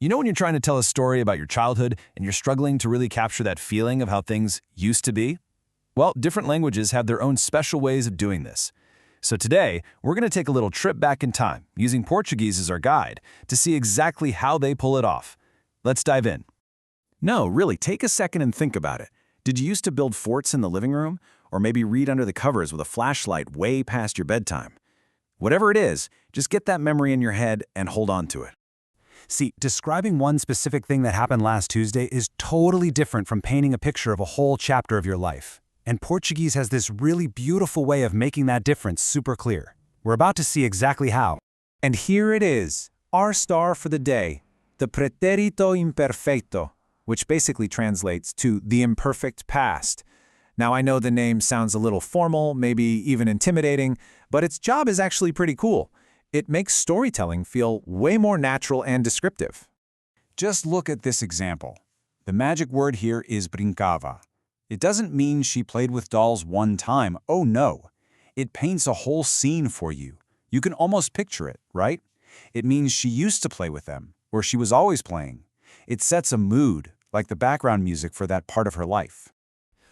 You know when you're trying to tell a story about your childhood and you're struggling to really capture that feeling of how things used to be? Well, different languages have their own special ways of doing this. So today, we're going to take a little trip back in time, using Portuguese as our guide, to see exactly how they pull it off. Let's dive in. No, really, take a second and think about it. Did you used to build forts in the living room? Or maybe read under the covers with a flashlight way past your bedtime? Whatever it is, just get that memory in your head and hold on to it. See, describing one specific thing that happened last Tuesday is totally different from painting a picture of a whole chapter of your life. And Portuguese has this really beautiful way of making that difference super clear. We're about to see exactly how. And here it is, our star for the day, the Pretérito Imperfeito, which basically translates to the imperfect past. Now, I know the name sounds a little formal, maybe even intimidating, but its job is actually pretty cool. It makes storytelling feel way more natural and descriptive. Just look at this example. The magic word here is brincava. It doesn't mean she played with dolls one time. Oh no. It paints a whole scene for you. You can almost picture it, right? It means she used to play with them, or she was always playing. It sets a mood, like the background music for that part of her life.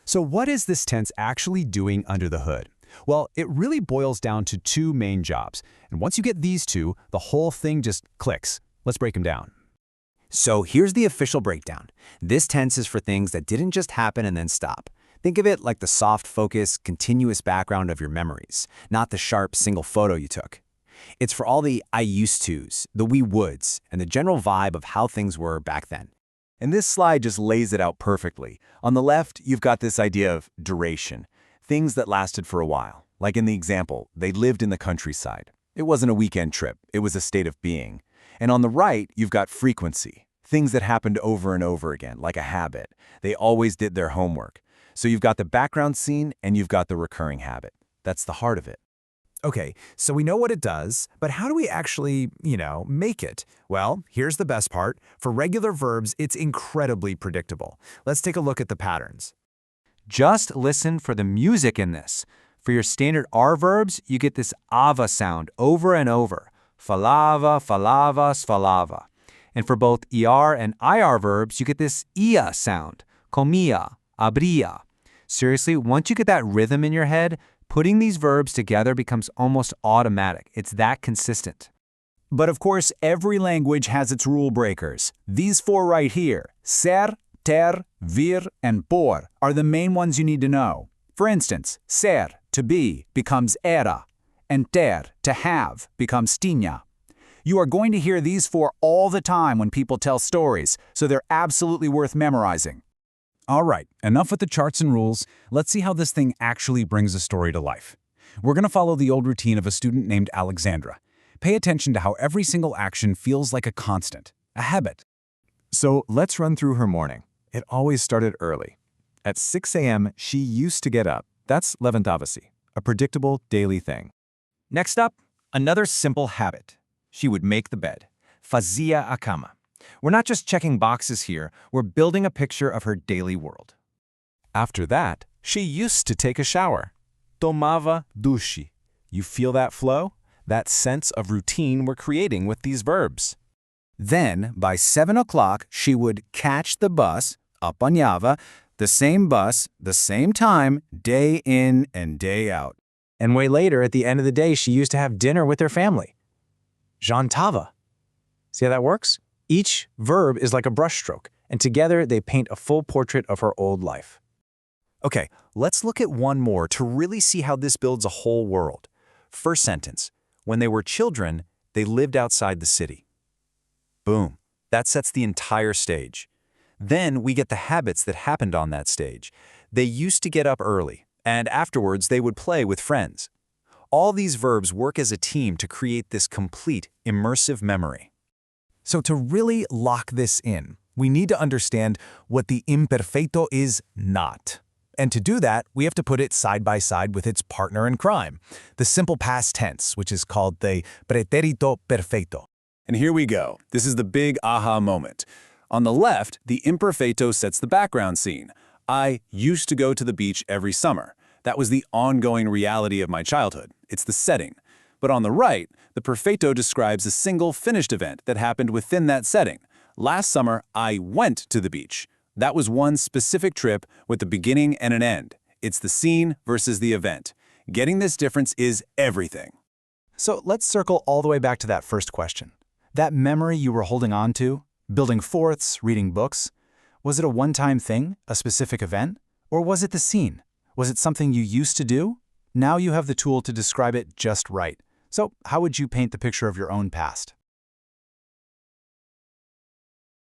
So what is this tense actually doing under the hood? Well, it really boils down to two main jobs. And once you get these two, the whole thing just clicks. Let's break them down. So here's the official breakdown. This tense is for things that didn't just happen and then stop. Think of it like the soft focus, continuous background of your memories, not the sharp single photo you took. It's for all the I used to's, the we woulds, and the general vibe of how things were back then. And this slide just lays it out perfectly. On the left, you've got this idea of duration, things that lasted for a while. Like in the example, they lived in the countryside. It wasn't a weekend trip, it was a state of being. And on the right, you've got frequency, things that happened over and over again, like a habit. They always did their homework. So you've got the background scene and you've got the recurring habit. That's the heart of it. Okay, so we know what it does, but how do we actually, make it? Well, here's the best part. For regular verbs, it's incredibly predictable. Let's take a look at the patterns. Just listen for the music in this. For your standard R verbs, you get this ava sound over and over. Falava, falava, sfalava. And for both ER and IR verbs, you get this ia sound. Comia, abria. Seriously, once you get that rhythm in your head, putting these verbs together becomes almost automatic. It's that consistent. But of course, every language has its rule breakers. These four right here, ser, ter, vir, and por, are the main ones you need to know. For instance, ser, to be, becomes era, and ter, to have, becomes tinha. You are going to hear these four all the time when people tell stories, so they're absolutely worth memorizing. All right, enough with the charts and rules. Let's see how this thing actually brings a story to life. We're going to follow the old routine of a student named Alexandra. Pay attention to how every single action feels like a constant, a habit. So let's run through her morning. It always started early. At 6 a.m., she used to get up. That's levantava-se, a predictable daily thing. Next up, another simple habit. She would make the bed. Fazia a cama. We're not just checking boxes here, we're building a picture of her daily world. After that, she used to take a shower. Tomava duche. You feel that flow? That sense of routine we're creating with these verbs. Then, by 7 o'clock, she would catch the bus, apanhava, the same bus, the same time, day in and day out. And way later, at the end of the day, she used to have dinner with her family. Jantava. See how that works? Each verb is like a brushstroke, and together they paint a full portrait of her old life. Okay, let's look at one more to really see how this builds a whole world. First sentence. When they were children, they lived outside the city. Boom. That sets the entire stage. Then we get the habits that happened on that stage. They used to get up early, and afterwards they would play with friends. All these verbs work as a team to create this complete, immersive memory. So to really lock this in, we need to understand what the imperfeito is not. And to do that, we have to put it side by side with its partner in crime, the simple past tense, which is called the pretérito perfeito. And here we go. This is the big aha moment. On the left, the imperfeito sets the background scene. I used to go to the beach every summer. That was the ongoing reality of my childhood. It's the setting. But on the right, the perfeito describes a single finished event that happened within that setting. Last summer, I went to the beach. That was one specific trip with a beginning and an end. It's the scene versus the event. Getting this difference is everything. So let's circle all the way back to that first question. That memory you were holding on to, building forts, reading books, was it a one-time thing, a specific event? Or was it the scene? Was it something you used to do? Now you have the tool to describe it just right. So how would you paint the picture of your own past?